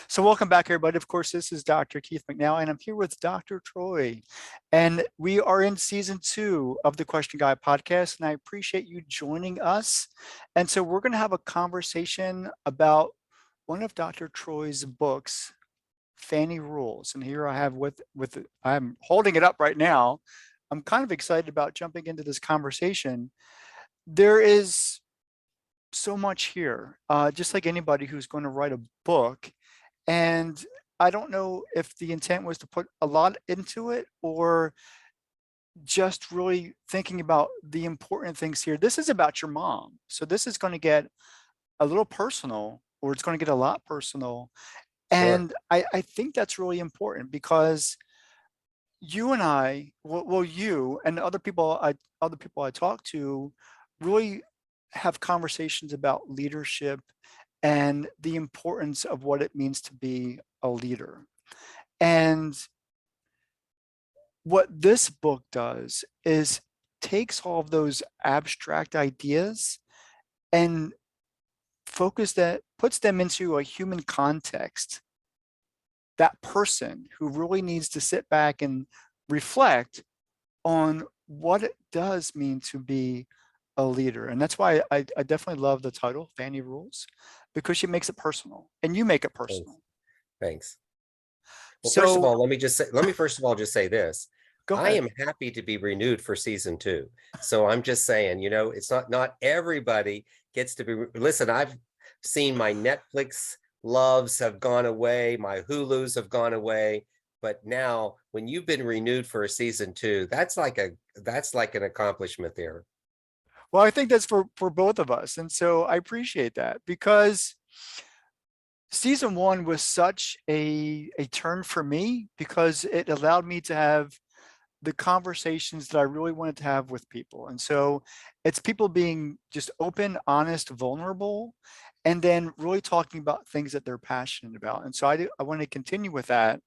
So welcome back, everybody. Of course, this is Dr. Keith McNally, and I'm here with Dr. Troy. And we are in season 2 of the Question Guy podcast, and I appreciate you joining us. And so we're going to have a conversation about one of Dr. Troy's books, Fanny Rules. And here I have I'm holding it up right now. I'm kind of excited about jumping into this conversation. There is so much here, just like anybody who's going to write a book. And I don't know if the intent was to put a lot into it or just really thinking about the important things here. This is about your mom. So this is going to get a little personal, or it's going to get a lot personal. Sure. And I think that's really important because you and I, well, you and other people I talk to really have conversations about leadership and the importance of what it means to be a leader. And what this book does is takes all of those abstract ideas and puts them into a human context. That person who really needs to sit back and reflect on what it does mean to be a leader. And that's why I definitely love the title, Fanny Rules, because she makes it personal and you make it Thanks. personal. Thanks. Well, first of So all, let me first of all just say this. go I ahead. am happy to be renewed for season 2. So I'm just saying, it's not everybody gets to be. Listen, I've seen my Netflix loves have gone away, my Hulus have gone away, but now when you've been renewed for a season 2, that's like an accomplishment there. Well, I think that's for both of us. And so I appreciate that because season 1 was such a turn for me because it allowed me to have the conversations that I really wanted to have with people. And so it's people being just open, honest, vulnerable, and then really talking about things that they're passionate about. And so I want to continue with that.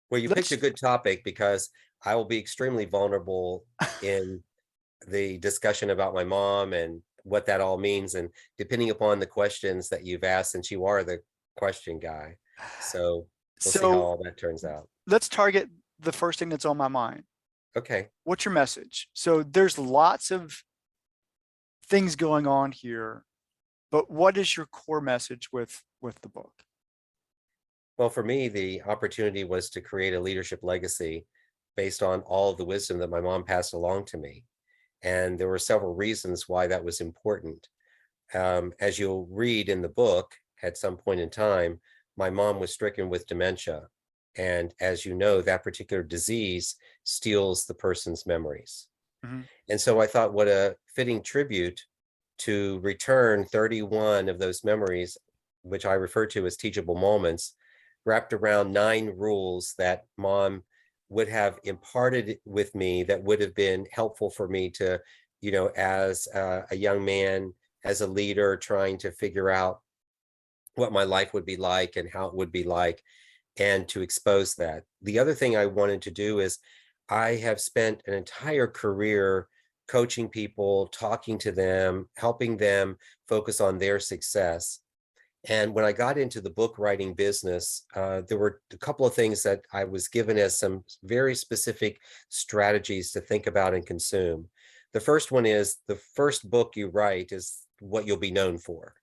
Well, you picked a Let's good topic because I will be extremely vulnerable in the discussion about my mom and what that all means. And depending upon the questions that you've asked, since you are the question guy. So we'll see how so all that turns out. let's target the first thing that's on my mind. Okay. What's your message? So there's lots of things going on here, but what is your core message with the book? Well, for me, the opportunity was to create a leadership legacy based on all of the wisdom that my mom passed along to me. And there were several reasons why that was important. As you'll read in the book, at some point in time, my mom was stricken with dementia. And as you know, that particular disease steals the person's memories. Mhm. And so I thought, what a fitting tribute to return 31 of those memories, which I refer to as teachable moments, wrapped around 9 rules that mom would have imparted with me that would have been helpful for me to, as a young man, as a leader, trying to figure out what my life would be like and how it would be like, and to expose that. The other thing I wanted to do is I have spent an entire career coaching people, talking to them, helping them focus on their success. And when I got into the book writing business, there were a couple of things that I was given as some very specific strategies to think about and consume. The first one is the first book you write is what you'll be known for.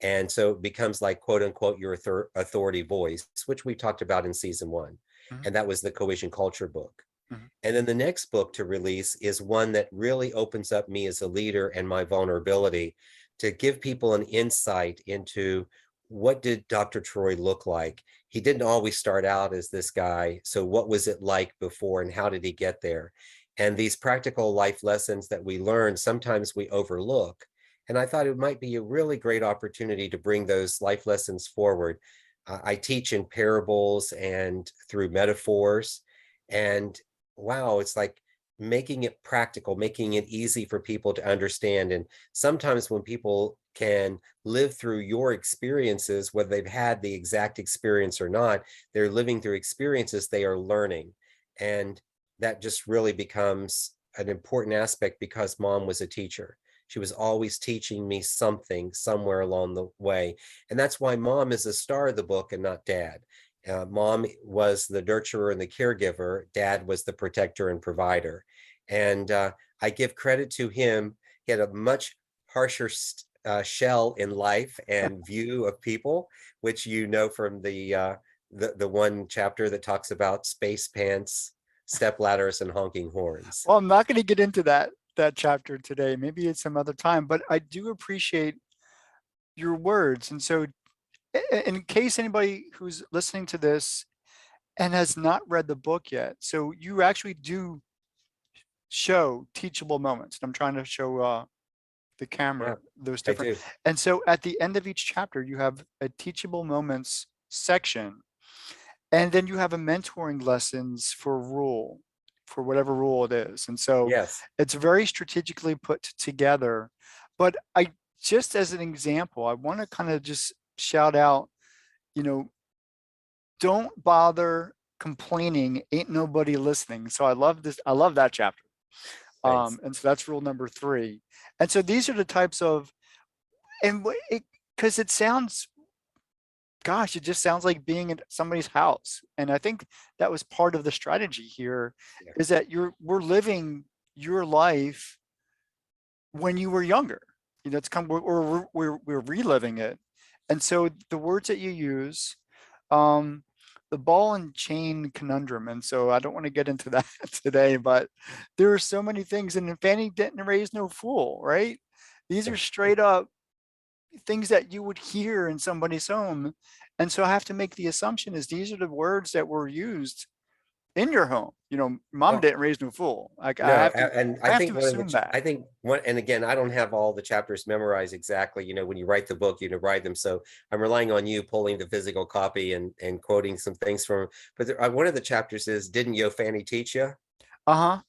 And so it becomes like, quote unquote, your authority voice, which we talked about in season 1. Mhm. And that was the cohesion culture book. Mhm. And then the next book to release is one that really opens up me as a leader and my vulnerability to give people an insight into what did Dr. Troy look like? He didn't always start out as this guy. So what was it like before and how did he get there? And these practical life lessons that we learn, sometimes we overlook. And I thought it might be a really great opportunity to bring those life lessons forward. I teach in parables and through metaphors. And wow, it's like making it practical, making it easy for people to understand. And sometimes when people can live through your experiences, whether they've had the exact experience or not, they're living through experiences they are learning. And that just really becomes an important aspect because mom was a teacher. She was always teaching me something somewhere along the way. And that's why mom is the star of the book and not dad. Mom was the nurturer and the caregiver. Dad was the protector and provider. And I give credit to him. He had a much harsher shell in life and view of people, which you know from the one chapter that talks about space pants, step ladders, and honking horns. Well, I'm not going to get into that chapter today. Maybe it's some other time, but I do appreciate your words. And so in case anybody who's listening to this and has not read the book yet, so you actually do show teachable moments. And I'm trying to show the Yeah, camera those I different. do. And so at the end of each chapter, you have a teachable moments section, and then you have a mentoring lessons for rule, for whatever rule it is. And so Yes. it's very strategically put together. But I, just as an example, I want to kind of just shout out, you know, don't bother complaining, ain't nobody listening. So I love this. I love that chapter. Thanks. And so that's rule number 3. And so these are the types of, and it, because it sounds, gosh, it just sounds like being in somebody's house. And I think that was part of the strategy here, Yeah. is that we're living your life when you were younger. You know, it's come, we're reliving it. And so the words that you use, um, the ball and chain conundrum. And so I don't want to get into that today, but there are so many things. And Fanny didn't raise no fool, right? These are straight up things that you would hear in somebody's home. And so I have to make the assumption is these are the words that were used in your home. You know, mom Well, didn't raise no fool. Like no, and I I have think to one of the, assume that. I think one, and again, I don't have all the chapters memorized exactly. You know, when you write the book, you know, write them. So I'm relying on you pulling the physical copy and quoting some things from. But there, one of the chapters is, "Didn't Yo Fanny teach you?" Uh-huh.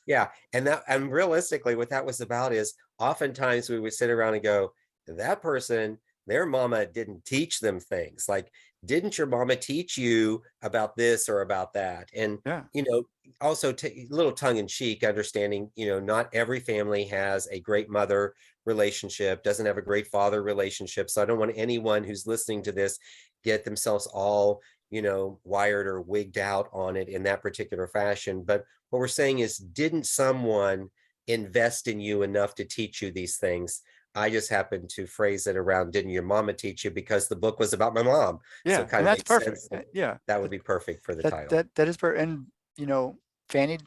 Yeah, and realistically, what that was about is oftentimes we would sit around and go, that person, their mama didn't teach them things. Like, didn't your mama teach you about this or about that? And Yeah. you know, also little tongue in cheek, understanding, you know, not every family has a great mother relationship, doesn't have a great father relationship. So I don't want anyone who's listening to this get themselves all, you know, wired or wigged out on it in that particular fashion. But what we're saying is, didn't someone invest in you enough to teach you these things? I just happened to phrase it around, didn't your mama teach you? Because the book was about my mom. So Yeah. it kind And of that's makes perfect. sense that Yeah. that would be perfect for the That title. that is perfect. And you know, Fanny,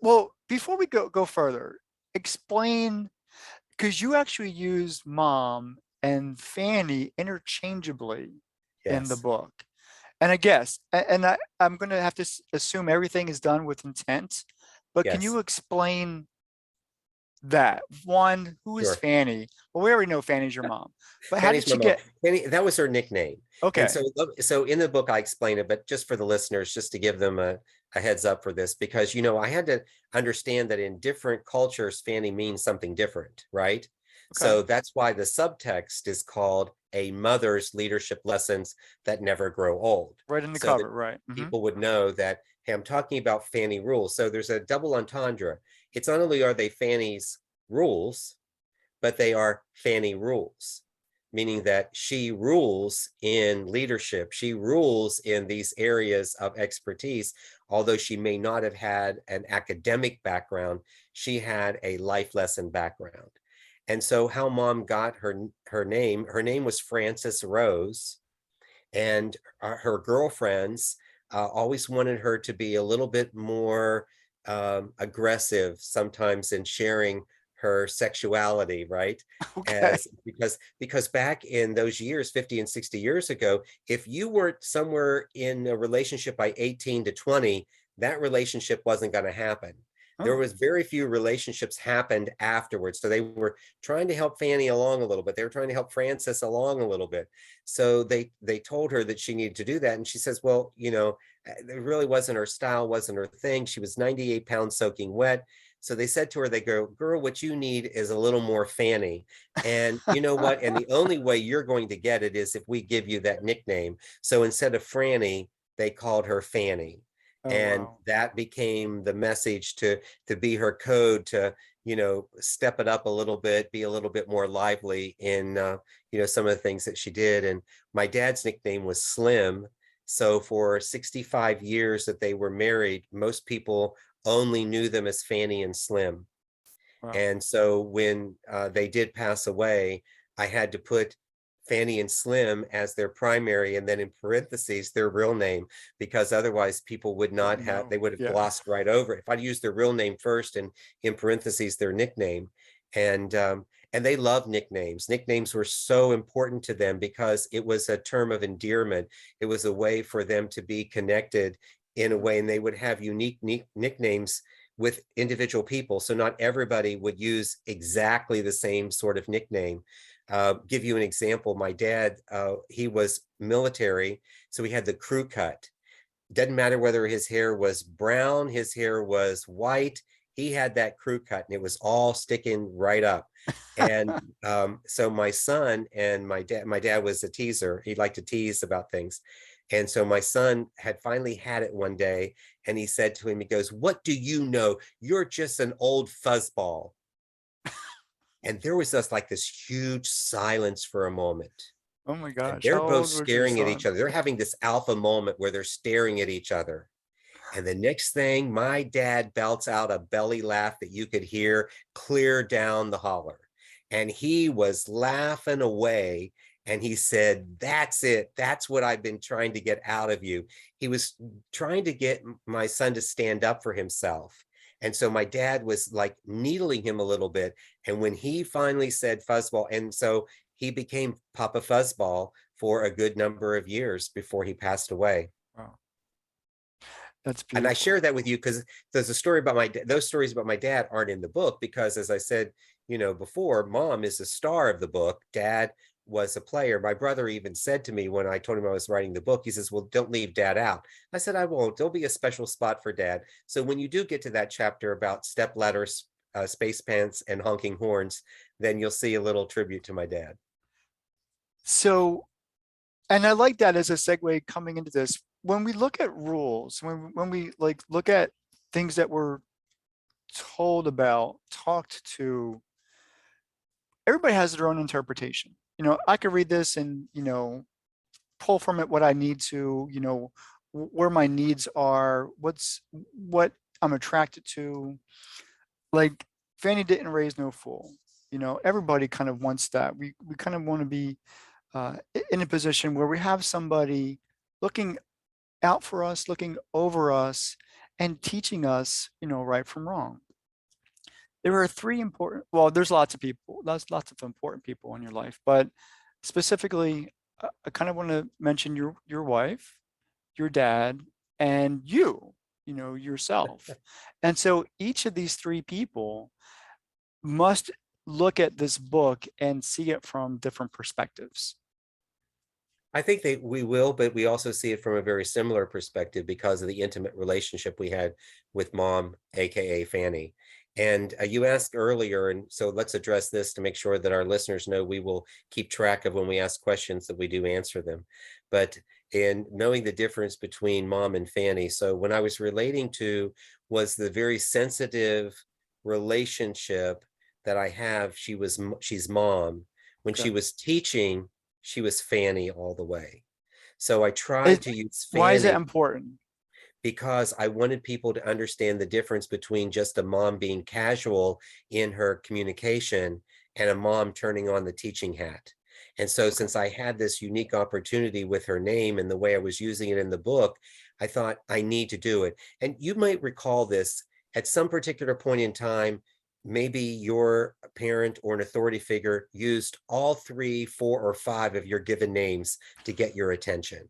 well, before we go further, explain, because you actually use mom and Fanny interchangeably in the Yes, book. And I guess, I'm going to have to assume everything is done with intent, but can you yes, explain that? One, who is sure. Fanny? Well, we already know Fanny's your mom, but how did Fanny's my she mom. get? Fanny, that was her nickname. And Okay. so in the book, I explain it, but just for the listeners, just to give them a heads up for this, because, you know, I had to understand that in different cultures, Fanny means something different, right? Okay. So that's why the subtext is called A Mother's Leadership Lessons That Never Grow Old. Right in the So that cover. Right. Hmm. people would know that, hey, I'm talking about Fanny rules. So there's a double entendre. It's not only are they Fanny's rules, but they are Fanny rules, meaning that she rules in leadership. She rules in these areas of expertise. Although she may not have had an academic background, she had a life lesson background. And so how mom got her name was Frances Rose, and her girlfriends always wanted her to be a little bit more aggressive sometimes in sharing her sexuality, right? Okay. As because back in those years, 50 and 60 years ago, if you were somewhere in a relationship by 18 to 20, that relationship wasn't going to happen. There Oh. was very few relationships happened afterwards. So they were trying to help Fanny along a little bit. They were trying to help Frances along a little bit. So they told her that she needed to do that. And she says, well, you know, it really wasn't her style, wasn't her thing. She was 98 pounds soaking wet. So they said to her, they go, girl, what you need is a little more Fanny. And you know what? And the only way you're going to get it is if we give you that nickname. So instead of Franny, they called her Fanny. Oh, And wow. that became the message to be her code to, step it up a little bit, be a little bit more lively in, some of the things that she did. And my dad's nickname was Slim. So for 65 years that they were married, most people only knew them as Fanny and Slim. Wow. And so when they did pass away, I had to put Fanny and Slim as their primary and then in parentheses their real name, because otherwise people would Oh not have, they no. would have Yeah. glossed right over it. If I'd used their real name first and in parentheses their nickname. And they love nicknames. Nicknames were so important to them because it was a term of endearment. It was a way for them to be connected in a Yeah. way, and they would have unique nicknames with individual people. So not everybody would use exactly the same sort of nickname. Give you an example. My dad, he was military, so he had the crew cut. Doesn't matter whether his hair was brown, his hair was white, he had that crew cut and it was all sticking right up. And so my son and my dad was a teaser. He liked to tease about things. And so my son had finally had it one day and he said to him, he goes, "What do you know? You're just an old fuzzball." And there was just like this huge silence for a moment. Oh my And gosh. they're How both old was your staring at each son? other. They're having this alpha moment where they're staring at each other. And the next thing, my dad belts out a belly laugh that you could hear clear down the holler. And he was laughing away. And he said, "That's it. That's what I've been trying to get out of you." He was trying to get my son to stand up for himself. And so my dad was like needling him a little bit. And when he finally said fuzzball, and so he became Papa Fuzzball for a good number of years before he passed away. Wow. That's And I beautiful. share that with you because there's a story about those stories about my dad aren't in the book because, as I said, before, Mom is the star of the book. Dad was a player. My brother even said to me when I told him I was writing the book, he says, "Well, don't leave Dad out." I said, "I won't. There'll be a special spot for Dad." So when you do get to that chapter about step ladders, space pants, and honking horns, then you'll see a little tribute to my dad. So, and I like that as a segue coming into this. When we look at rules, when we like look at things that we're told about, talked to, everybody has their own interpretation. I could read this and, pull from it what I need to, where my needs are, what I'm attracted to. Like Fanny didn't raise no fool. Everybody kind of wants that. We kind of want to be in a position where we have somebody looking out for us, looking over us, and teaching us, right from wrong. There are three important, well, there's lots of people, lots of important people in your life, but specifically, I kind of want to mention your wife, your dad, and yourself. And so each of these three people must look at this book and see it from different perspectives. I think that we will, but we also see it from a very similar perspective because of the intimate relationship we had with Mom, aka Fanny. And you asked earlier, and so let's address this to make sure that our listeners know we will keep track of when we ask questions that we do answer them. But in knowing the difference between Mom and Fanny, so when I was relating to was the very sensitive relationship that I have. She's Mom. When Okay. she was teaching, she was Fanny all the way. So I tried It, to use why is it Fanny important? because I wanted people to understand the difference between just a mom being casual in her communication and a mom turning on the teaching hat. And so, Okay. since I had this unique opportunity with her name and the way I was using it in the book, I thought I need to do it. And you might recall this at some particular point in time. Maybe your parent or an authority figure used all three, four, or five of your given names to get your attention.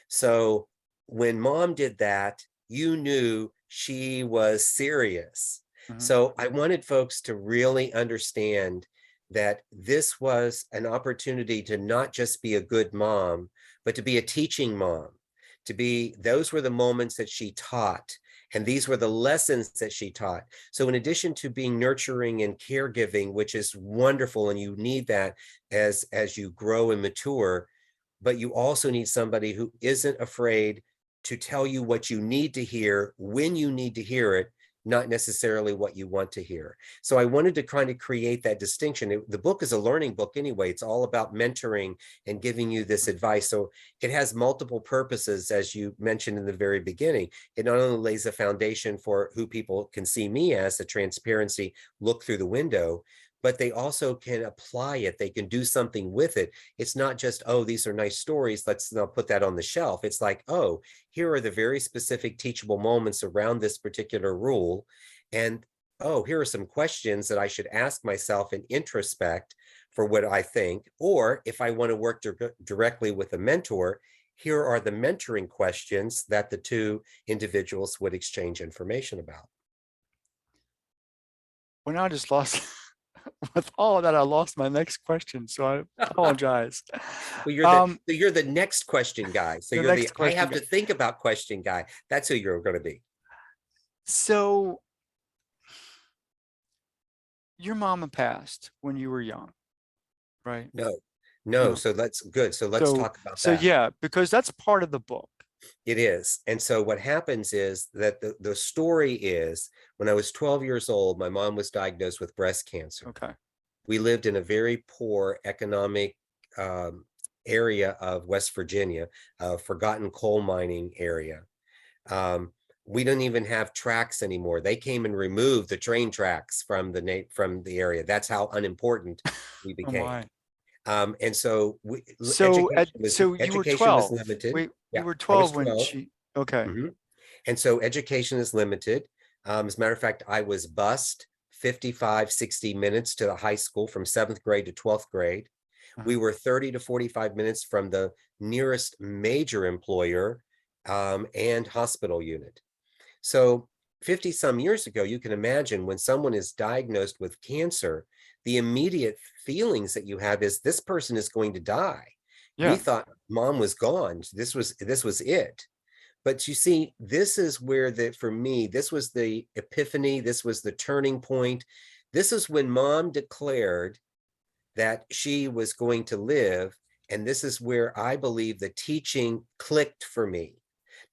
So when Mom did that, you knew she was serious. Mhm. So I wanted folks to really understand that this was an opportunity to not just be a good mom, but to be a teaching mom. Those were the moments that she taught, and these were the lessons that she taught. So, in addition to being nurturing and caregiving, which is wonderful, and you need that as you grow and mature, but you also need somebody who isn't afraid to tell you what you need to hear when you need to hear it, not necessarily what you want to hear. So I wanted to kind of create that distinction. The book is a learning book anyway. It's all about mentoring and giving you this advice. So it has multiple purposes, as you mentioned in the very beginning. It not only lays a foundation for who people can see me as, the transparency, look through the window, but they also can apply it. They can do something with it. It's not just, oh, these are nice stories, let's now put that on the shelf. It's like, oh, here are the very specific teachable moments around this particular rule. And oh, here are some questions that I should ask myself and introspect for what I think. Or if I want to work directly with a mentor, here are the mentoring questions that the two individuals would exchange information about. Well, now I just lost, with all of that, I lost my next question. So I apologize. Well, Um, you're the next question guy. So the you're the next I question. have to think about question guy. That's who you're going to be. So your mama passed when you were young, right? No, no. No. So that's good. So let's So, talk about so that. yeah, because that's part of the book. It is. And so what happens is that the story is, when I was 12 years old, my mom was diagnosed with breast cancer. Okay. We lived in a very poor economic area of West Virginia, a forgotten coal mining area. We don't even have tracks anymore. They came and removed the train tracks from the area. That's how unimportant we Oh became. my. And so So so you were education was 12. limited. Wait, you Yeah, were I was 12 when 12. she, okay. Mhm. And so education is limited. As a matter of fact, I was bused 55, 60 minutes to the high school from 7th grade to 12th grade. We Uh-huh. were 30 to 45 minutes from the nearest major employer and hospital unit. So 50 some years ago, you can imagine when someone is diagnosed with cancer, the immediate feelings that you have is this person is going to die. We Yeah. thought mom was gone. This was it. But you see, this is where for me, this was the epiphany. This was the turning point. This is when mom declared that she was going to live. And this is where I believe the teaching clicked for me.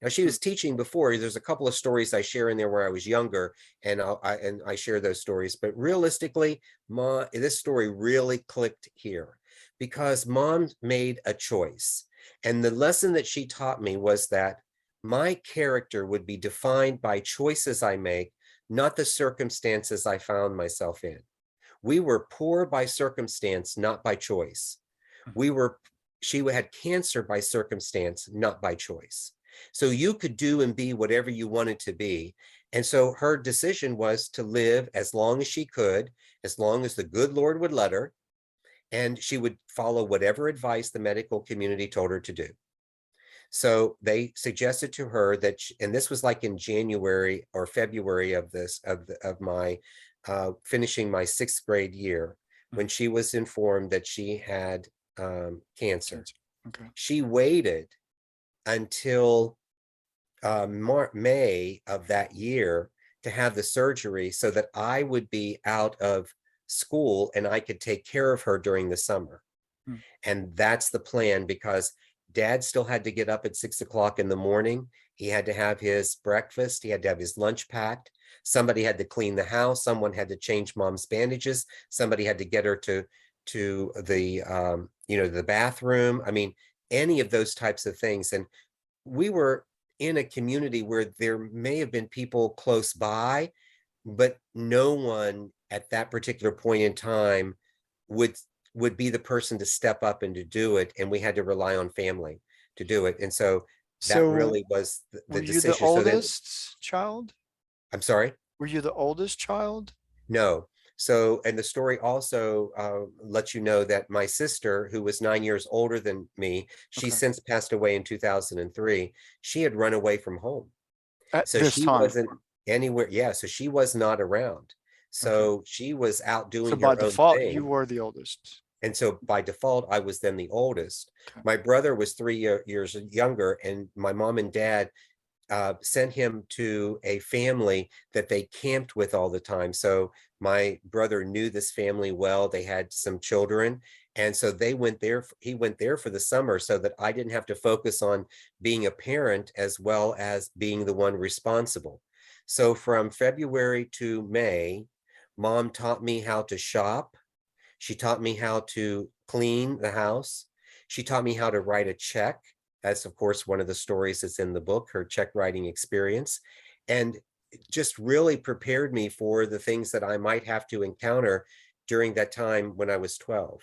Now, she Hmm. was teaching before. There's a couple of stories I share in there where I was younger, and I share those stories. But realistically, this story really clicked here because mom made a choice. And the lesson that she taught me was that my character would be defined by choices I make, not the circumstances I found myself in. We were poor by circumstance, not by choice. Mhm. We were, she had cancer by circumstance, not by choice. So you could do and be whatever you wanted to be. And so her decision was to live as long as she could, as long as the good Lord would let her, and she would follow whatever advice the medical community told her to do. So they suggested to her that, and this was like in January or February of my finishing my 6th grade year, when Mhm. she was informed that she had cancer. Cancer. Okay. She waited until May of that year to have the surgery so that I would be out of school and I could take care of her during the summer. Mm. And that's the plan, because dad still had to get up at 6 o'clock in the morning. He had to have his breakfast. He had to have his lunch packed. Somebody had to clean the house. Someone had to change mom's bandages. Somebody had to get her to the the bathroom. I mean, any of those types of things. And we were in a community where there may have been people close by, but no one at that particular point in time would would be the person to step up and to do it, and we had to rely on family to do it. And so that So really was the were you the decision. So then, oldest child? I'm sorry. Were you the oldest child? No. So, and the story also lets you know that my sister, who was 9 years older than me, she Okay. since passed away in 2003. She had run away from home. At So this she time. wasn't anywhere. Yeah. So she was not around. Okay. So she was out So doing by her own default, you thing. were the oldest. And so by default, I was then the oldest. Okay. My brother was 3 years younger, and my mom and dad sent him to a family that they camped with all the time. So my brother knew this family well. They had some children. And so they went there, he went there for the summer so that I didn't have to focus on being a parent as well as being the one responsible. So from February to May, mom taught me how to shop. She taught me how to clean the house. She taught me how to write a check. That's, of course, one of the stories that's in the book, her check writing experience. And just really prepared me for the things that I might have to encounter during that time when I was 12.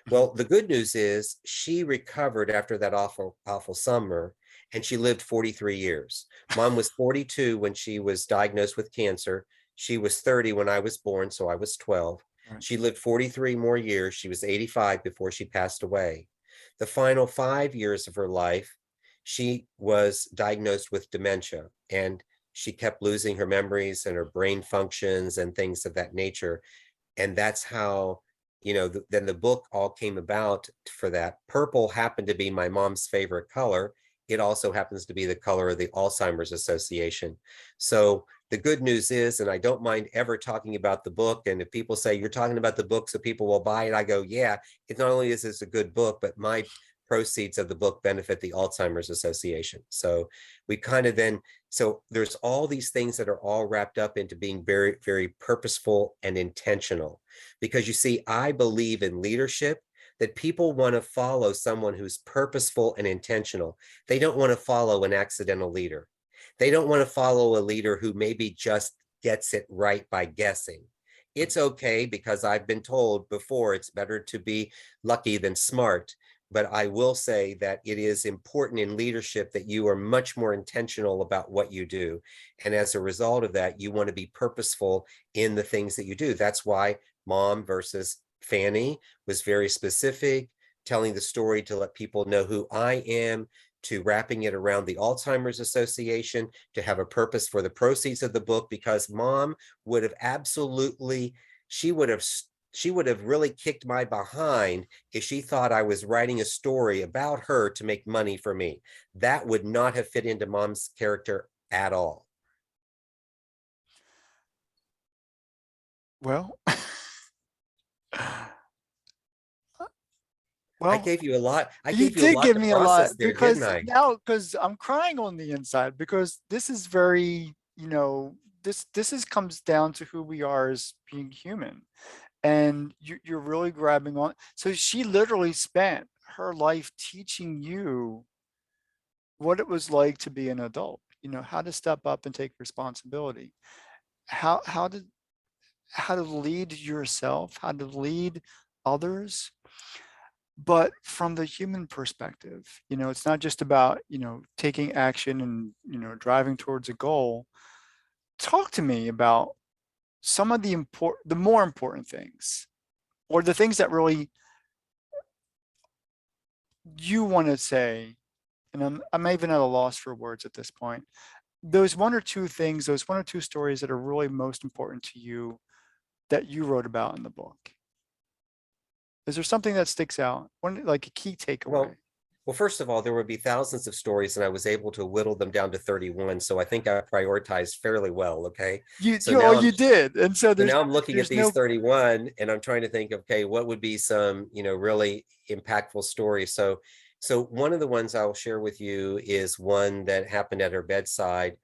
Mhm. Well, the good news is she recovered after that awful, awful summer, and she lived 43 years. Mom was 42 when she was diagnosed with cancer. She was 30 when I was born, so I was 12. Right. She lived 43 more years. She was 85 before she passed away. The final 5 years of her life, she was diagnosed with dementia, and she kept losing her memories and her brain functions and things of that nature. And that's how, then the book all came about for that. Purple happened to be my mom's favorite color. It also happens to be the color of the Alzheimer's Association. So the good news is, and I don't mind ever talking about the book, and if people say you're talking about the book so people will buy it, I go, yeah, it not only is this a good book, but my proceeds of the book benefit the Alzheimer's Association. So we kind of then, so there's all these things that are all wrapped up into being very, very purposeful and intentional. Because you see, I believe in leadership, that people want to follow someone who's purposeful and intentional. They don't want to follow an accidental leader. They don't want to follow a leader who maybe just gets it right by guessing. It's okay, because I've been told before it's better to be lucky than smart. But I will say that it is important in leadership that you are much more intentional about what you do. And as a result of that, you want to be purposeful in the things that you do. That's why Mom versus Fanny was very specific, telling the story to let people know who I am, to wrapping it around the Alzheimer's Association, to have a purpose for the proceeds of the book, because Mom would have absolutely, she would have really kicked my behind if she thought I was writing a story about her to make money for me. That would not have fit into Mom's character at all. Well, I well, gave you a lot. I you gave you a did lot give to me a lot process there, didn't because I? now, because I'm crying on the inside because this is very, this is comes down to who we are as being human. And you're really grabbing on. So she literally spent her life teaching you what it was like to be an adult, how to step up and take responsibility, how to lead yourself, how to lead others, but from the human perspective. It's not just about, taking action and, driving towards a goal. Talk to me about some of the more important things, or the things that really you want to say. And I'm even at a loss for words at this point. Those one or two things, those one or two stories that are really most important to you that you wrote about in the book. Is there something that sticks out? One, like a key takeaway? Well, well, first of all, there would be thousands of stories, and I was able to whittle them down to 31. So I think I prioritized fairly well. Okay. So now I'm You did. And so so now I'm looking at there's these no, 31, and I'm trying to think, okay, what would be some, really impactful stories. So one of the ones I'll share with you is one that happened at her bedside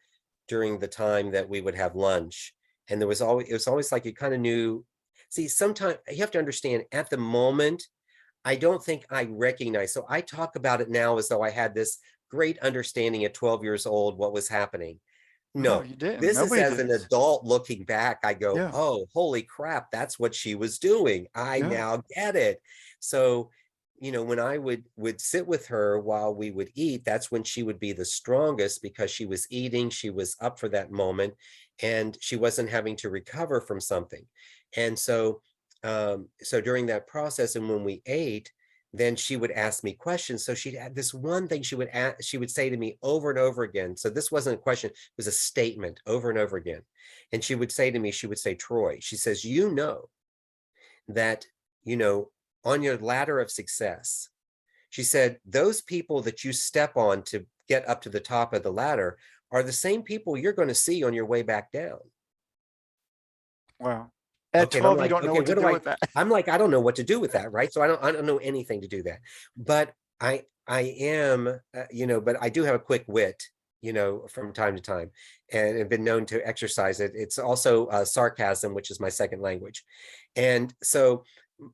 during the time that we would have lunch. And it was always like you kind of knew. See, sometimes you have to understand, at the moment, I don't think I recognize. So I talk about it now as though I had this great understanding at 12 years old what was happening. no, No, you didn't. this is Nobody as an did. adult looking back, I go, Yeah. oh, holy crap, that's what she was doing. I Yeah. now get it. So, when I would sit with her while we would eat, that's when she would be the strongest, because she was eating, she was up for that moment, and she wasn't having to recover from something. And so during that process, and when we ate, then she would ask me questions. So she'd had this one thing she would say to me over and over again. So this wasn't a question, it was a statement over and over again. And she would say to me, she would say, Troy, she says, that, you know, on your ladder of success, she said, those people that you step on to get up to the top of the ladder are the same people you're going to see on your way back down. Wow. At Okay, and I'm 12, you like, don't know okay, what to what do do I? with that. I'm like, I don't know what to do with that, right? So I don't know anything to do that. But I am, but I do have a quick wit, from time to time, and have been known to exercise it. It's also sarcasm, which is my second language. And so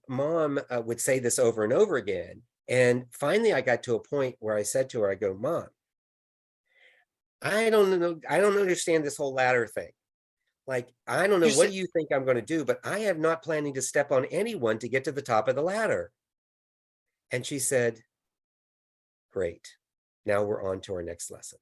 mom would say this over and over again. And finally, I got to a point where I said to her, I go, Mom, I don't know. I don't understand this whole ladder thing. Like, I don't know, You what said, do you think I'm going to do? But I am not planning to step on anyone to get to the top of the ladder. And she said, great. Now we're on to our next lesson.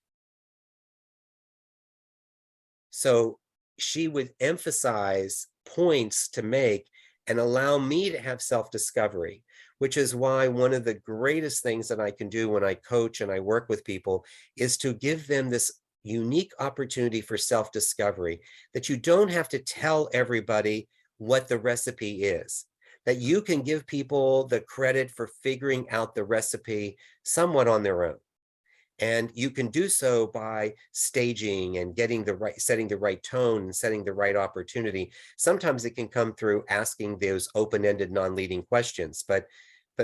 So she would emphasize points to make and allow me to have self-discovery, which is why one of the greatest things that I can do when I coach and I work with people is to give them this unique opportunity for self-discovery, that you don't have to tell everybody what the recipe is, that you can give people the credit for figuring out the recipe somewhat on their own. And you can do so by staging and setting the right tone and setting the right opportunity. Sometimes it can come through asking those open-ended, non-leading questions. But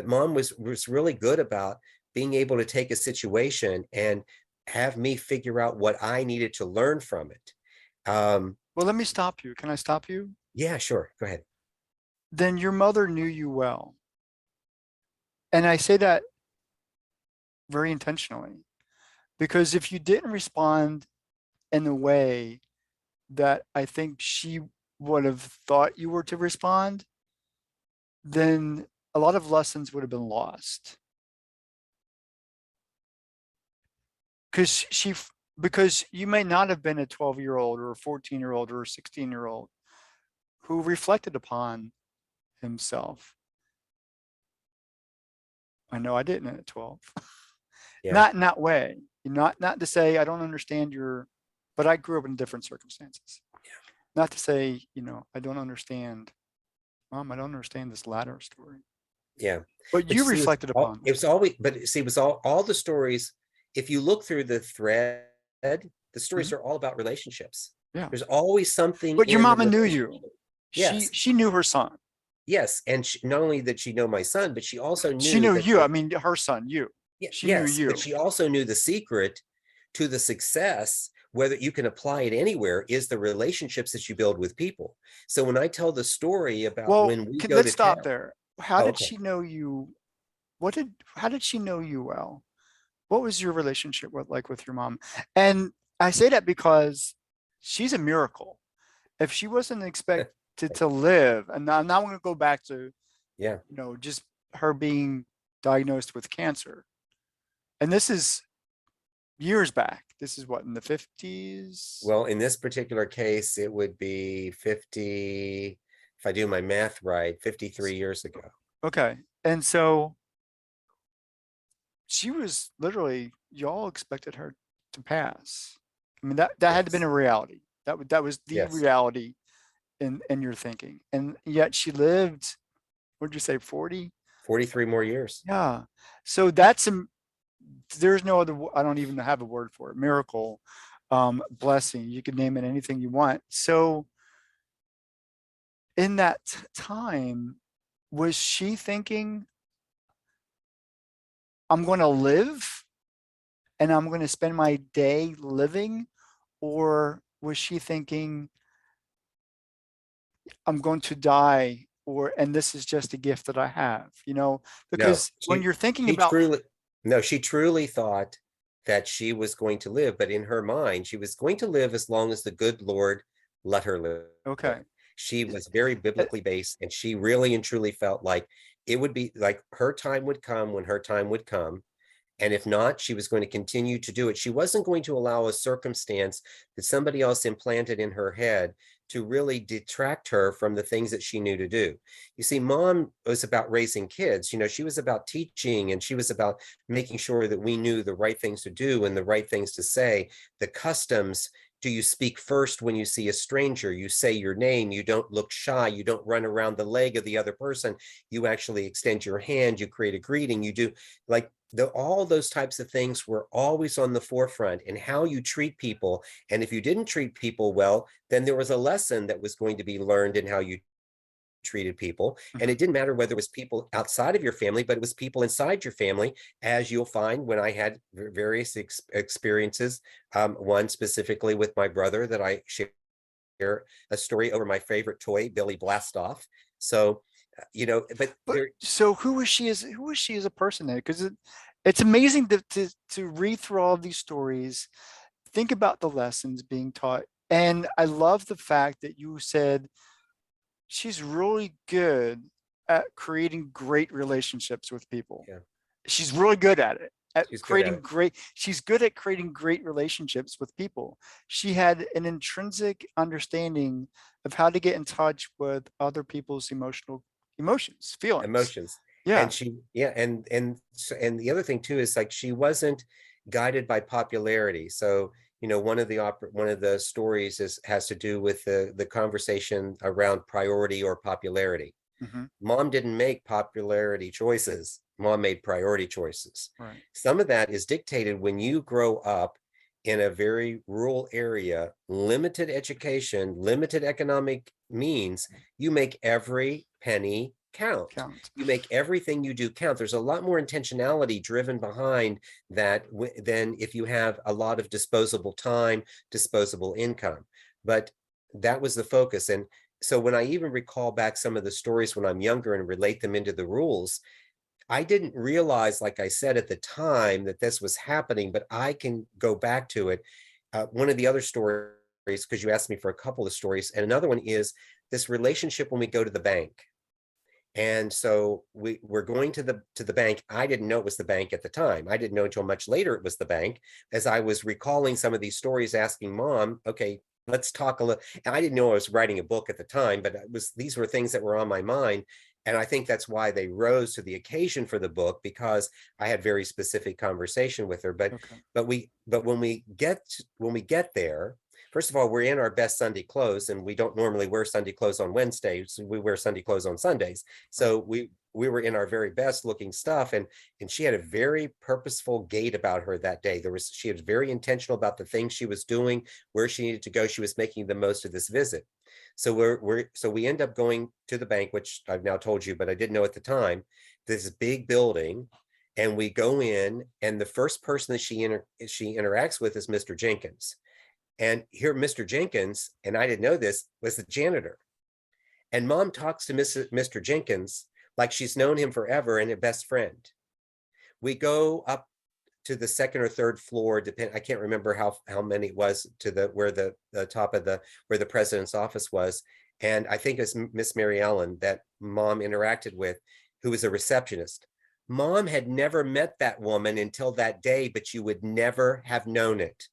mom was really good about being able to take a situation and have me figure out what I needed to learn from it. well, let me stop you. Can I stop you? Yeah, sure. Go ahead. Then your mother knew you well. And I say that very intentionally because if you didn't respond in the way that I think she would have thought you were to respond, then a lot of lessons would have been lost. Because because you may not have been a 12-year-old or a 14-year-old or a 16-year-old who reflected upon himself. I know I didn't at 12. Yeah, Not in that way. Not to say I don't understand your, but I grew up in different circumstances. Not to say, I don't understand, Mom, I don't understand this ladder story. yeah. But But you you see, reflected upon it them. was always, but see, it was all the stories. If you look through the thread, the stories Mhm. are all about relationships. Yeah. There's always something But your in the mama knew you. relationship. She Yes, she knew her son. yes, and not only did she know my son, but she also She knew knew that you. I mean, her son, you. She knew yes, but you. she also knew the secret to the success, whether you can apply it anywhere, is the relationships that you build with people. So when I tell the story about Well, when we go let's to stop town, there. How did okay, she know you? How did she know you well? What was your relationship with your mom? And I say that because she's a miracle. If she wasn't expected to live, and now I'm going to go back to, yeah. just her being diagnosed with cancer. And this is years back. This is what, in the 50s? Well, in this particular case, it would be 50, if I do my math right, 53 years ago. Okay. And so she was literally, y'all expected her to pass. I mean, that had to been Yes, a reality. That was the yes, reality in your thinking. And yet she lived, what'd you say, 40? 43 more years. Yeah. So that's there's no other, I don't even have a word for it. Miracle, blessing. You could name it anything you want. So in that time, was she thinking, I'm going to live and I'm going to spend my day living? Or was she thinking, I'm going to die, and this is just a gift that I have, No, because when you're thinking she about, truly, no, she truly thought that she was going to live, but in her mind, she was going to live as long as the good Lord let her live. okay, She was very uh, biblically based, and she really and truly felt like it would be like her time would come when her time would come. And if not, she was going to continue to do it. She wasn't going to allow a circumstance that somebody else implanted in her head to really detract her from the things that she knew to do. You see, mom was about raising kids. She was about teaching, and she was about making sure that we knew the right things to do and the right things to say, the customs. Do you speak first when you see a stranger? You say your name. You don't look shy. You don't run around the leg of the other person. You actually extend your hand. You create a greeting. You do like all those types of things were always on the forefront in how you treat people. And if you didn't treat people well, then there was a lesson that was going to be learned in how you treated people. And Mhm. it didn't matter whether it was people outside of your family, but it was people inside your family, as you'll find when I had various experiences. One specifically with my brother that I share a story over my favorite toy, Billy Blastoff. So, but But there, so who was she as a person then? Because it's amazing to read through all of these stories, think about the lessons being taught. And I love the fact that you said she's really good at creating great relationships with people. yeah, She's really good at she's good at creating it. great, she's good at creating great relationships with people. She had an intrinsic understanding of how to get in touch with other people's emotions, feelings. Emotions. Yeah. And yeah, and the other thing too is like she wasn't guided by popularity. So, one of the stories has to do with the conversation around priority or popularity. Hmm. Mom didn't make popularity choices. Mom made priority choices. Right. Some of that is dictated when you grow up in a very rural area, limited education, limited economic means. You make every penny count. Count. You make everything you do count. There's a lot more intentionality driven behind that than if you have a lot of disposable time, disposable income. But that was the focus. And so when I even recall back some of the stories when I'm younger and relate them into the rules, I didn't realize, like I said at the time, that this was happening, but I can go back to it. One of the other stories, because you asked me for a couple of stories, and another one is this relationship when we go to the bank. And so we're going to the bank. I didn't know it was the bank at the time. I didn't know until much later it was the bank, as I was recalling some of these stories, asking Mom, okay, let's talk a little. And I didn't know I was writing a book at the time, but these were things that were on my mind. And I think that's why they rose to the occasion for the book, because I had very specific conversation with her. Okay. But when we get there, first of all, we're in our best Sunday clothes, and we don't normally wear Sunday clothes on Wednesdays. We wear Sunday clothes on Sundays. Right. So we were in our very best looking stuff, and she had a very purposeful gait about her that day. She was very intentional about the things she was doing, where she needed to go. She was making the most of this visit. So we end up going to the bank, which I've now told you, but I didn't know at the time. This big building, and we go in, and the first person that she interacts with is Mr. Jenkins. And here, Mr. Jenkins, and I didn't know this, was the janitor. And Mom talks to Mr. Jenkins like she's known him forever and a best friend. We go up to the second or third floor, I can't remember how many it was, to the top of where the president's office was. And I think it's Miss Mary Ellen that Mom interacted with, who was a receptionist. Mom had never met that woman until that day, but you would never have known it.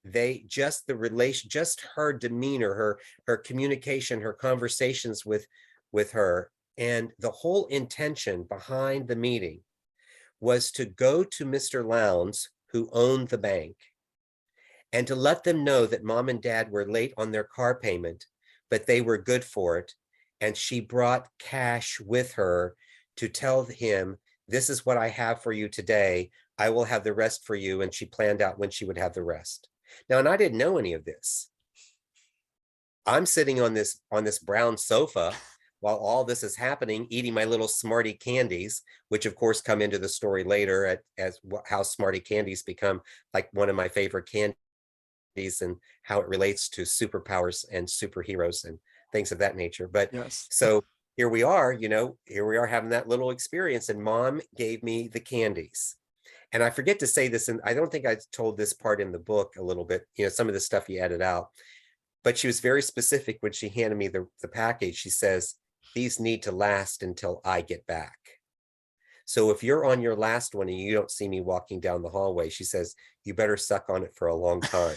The relation, just her demeanor, her communication, her conversations with her, and the whole intention behind the meeting was to go to Mr. Lowndes, who owned the bank, and to let them know that Mom and Dad were late on their car payment, but they were good for it. And she brought cash with her to tell him, this is what I have for you today. I will have the rest for you. And she planned out when she would have the rest. Now, and I didn't know any of this. I'm sitting on this brown sofa while all this is happening, eating my little Smartie candies, which of course come into the story later as how Smartie candies become like one of my favorite candies, and how it relates to superpowers and superheroes and things of that nature. But Yes. so here we are, here we are having that little experience, and Mom gave me the candies. And I forget to say this, and I don't think I told this part in the book a little bit, some of the stuff you added out, but she was very specific when she handed me the package. She says, these need to last until I get back. So if you're on your last one and you don't see me walking down the hallway, she says, you better suck on it for a long time.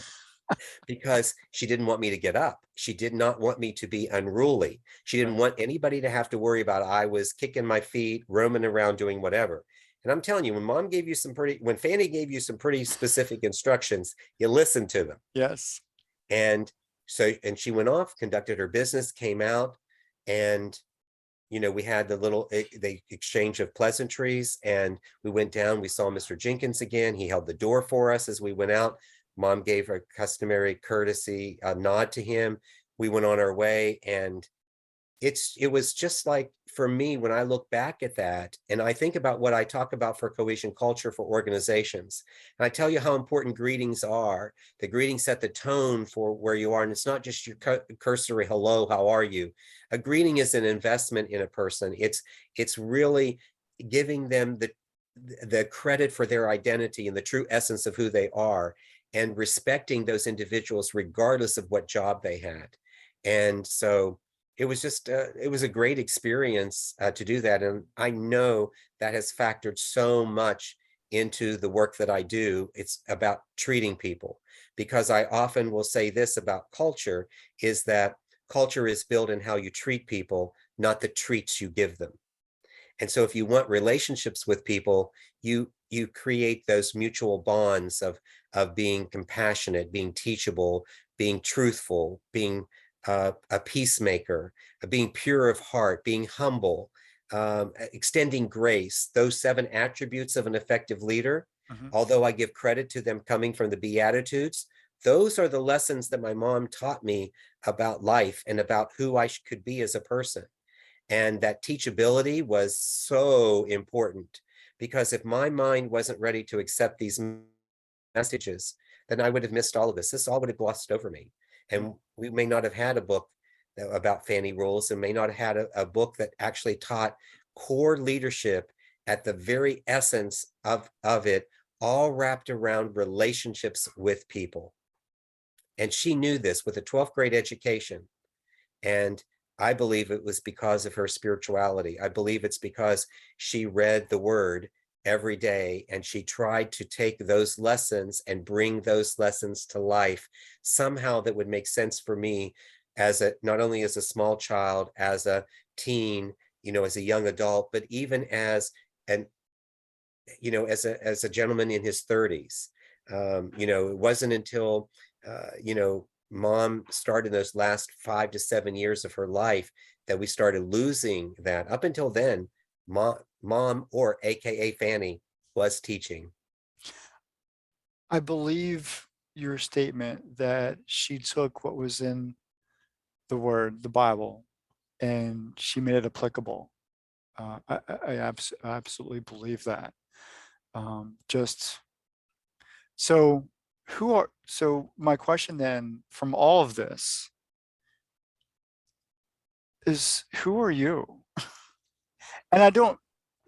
Because she didn't want me to get up. She did not want me to be unruly. She didn't Right. want anybody to have to worry about I was kicking my feet, roaming around doing whatever. And I'm telling you, when Fanny gave you some pretty specific instructions, you listen to them. Yes. And and she went off, conducted her business, came out, and we had the exchange of pleasantries, and we went down, we saw Mr. Jenkins again. He held the door for us as we went out. Mom gave a customary courtesy nod to him. We went on our way, and it was just like for me, when I look back at that and I think about what I talk about for cohesion culture for organizations, and I tell you how important greetings are. The greetings set the tone for where you are, and it's not just your cursory hello, how are you? A greeting is an investment in a person. It's really giving them the credit for their identity and the true essence of who they are, and respecting those individuals regardless of what job they had. And so it was just it was a great experience to do that, and I know that has factored so much into the work that I do. It's about treating people, because I often will say this about culture, is that culture is built in how you treat people, not the treats you give them. And so if you want relationships with people, you create those mutual bonds of being compassionate, being teachable, being truthful, being a peacemaker, being pure of heart, being humble, extending grace. Those 7 attributes of an effective leader, Mhm. although I give credit to them coming from the Beatitudes, those are the lessons that my mom taught me about life and about who I could be as a person. And that teachability was so important, because if my mind wasn't ready to accept these messages, then I would have missed all of this. This all would have glossed over me. Mm. And we may not have had a book about Fanny Rules, and may not have had a book that actually taught core leadership at the very essence of it, all wrapped around relationships with people. And she knew this with a 12th grade education. And I believe it was because of her spirituality. I believe it's because she read the word every day, and she tried to take those lessons and bring those lessons to life somehow that would make sense for me, as a not only as a small child, as a teen, as a young adult, but even as an as a gentleman in his 30s. It wasn't until mom started those last 5 to 7 years of her life that we started losing that. Up until then, mom, or AKA Fanny, was teaching. I believe your statement that she took what was in the word, the Bible, and she made it applicable. I absolutely believe that. Just so, so my question then from all of this is, who are you? And I don't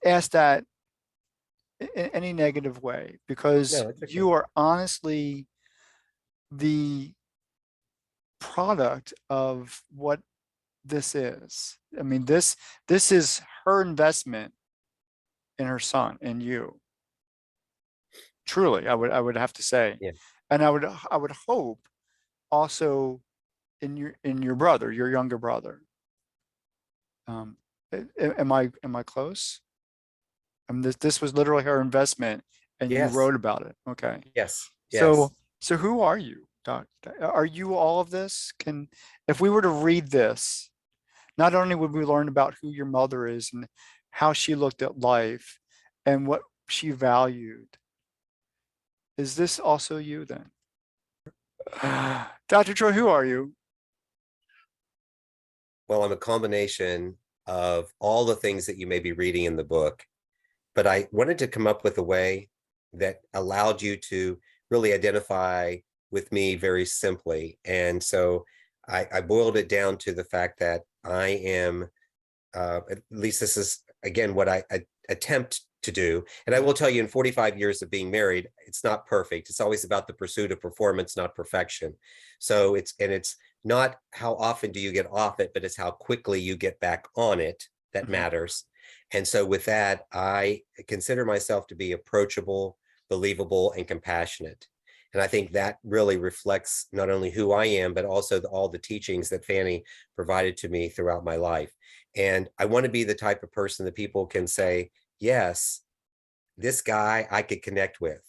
ask that in any negative way, because No, it's okay. you are honestly the product of what this is. I mean, this is her investment in her son and you. Truly, I would have to say. Yeah. And I would hope also in your brother, your younger brother. Um, am I close? I mean, this was literally her investment, and you Yes. wrote about it. Okay. Yes. So Yes. so who are you, Doc? Are you all of this? If we were to read this, not only would we learn about who your mother is and how she looked at life and what she valued, is this also you then? Dr. Troy, who are you? Well, I'm a combination of all the things that you may be reading in the book, but I wanted to come up with a way that allowed you to really identify with me very simply. And so I boiled it down to the fact that I am, at least this is, again, what I attempt to do. And I will tell you, in 45 years of being married, it's not perfect. It's always about the pursuit of performance, not perfection. So it's not how often do you get off it, but it's how quickly you get back on it that Mhm. matters. And so with that, I consider myself to be approachable, believable, and compassionate. And I think that really reflects not only who I am, but also all the teachings that Fanny provided to me throughout my life. And I want to be the type of person that people can say, yes, this guy I could connect with.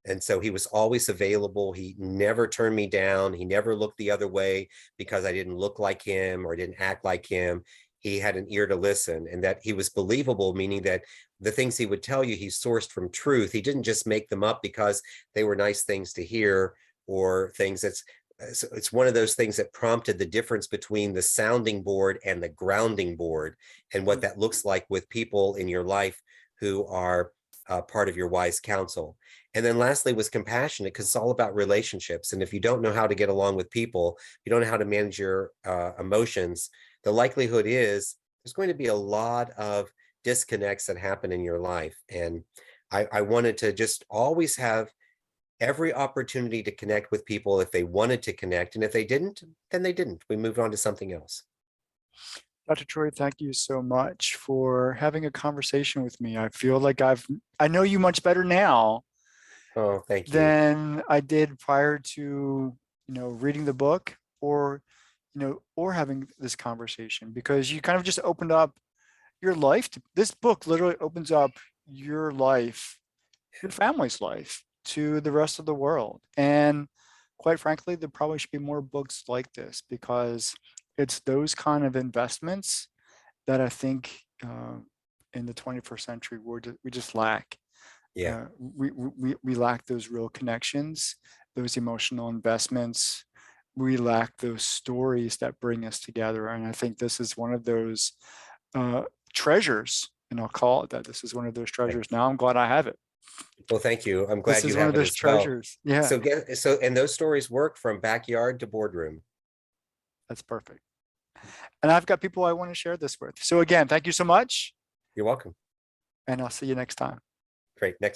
And so he was always available. He never turned me down. He never looked the other way because I didn't look like him or didn't act like him. He had an ear to listen, and that he was believable, meaning that the things he would tell you, he sourced from truth. He didn't just make them up because they were nice things to hear, or things that's so it's one of those things that prompted the difference between the sounding board and the grounding board, and what Mm. that looks like with people in your life who are part of your wise counsel. And then lastly was compassionate, because it's all about relationships. And if you don't know how to get along with people, you don't know how to manage your emotions, the likelihood is there's going to be a lot of disconnects that happen in your life. And I wanted to just always have every opportunity to connect with people if they wanted to connect. And if they didn't, then they didn't. We moved on to something else. Dr. Troy, thank you so much for having a conversation with me. I feel like I know you much better now Oh, thank you. than I did prior to, reading the book or, or having this conversation, because you kind of just opened up your life. This book literally opens up your life, your family's life to the rest of the world. And quite frankly, there probably should be more books like this, because it's those kind of investments that I think in the 21st century we just lack. Yeah. We lack those real connections, those emotional investments. We lack those stories that bring us together. And I think this is one of those uh, treasures, and I'll call it that. This is one of those treasures. Now I'm glad I have it. Well, thank you. I'm This glad you is one of have it those as well. treasures. Yeah, And those stories work from backyard to boardroom. that's perfect. And I've got people I want to share this with. So again, thank you so much, You're welcome. and I'll see you next time. Great. Next.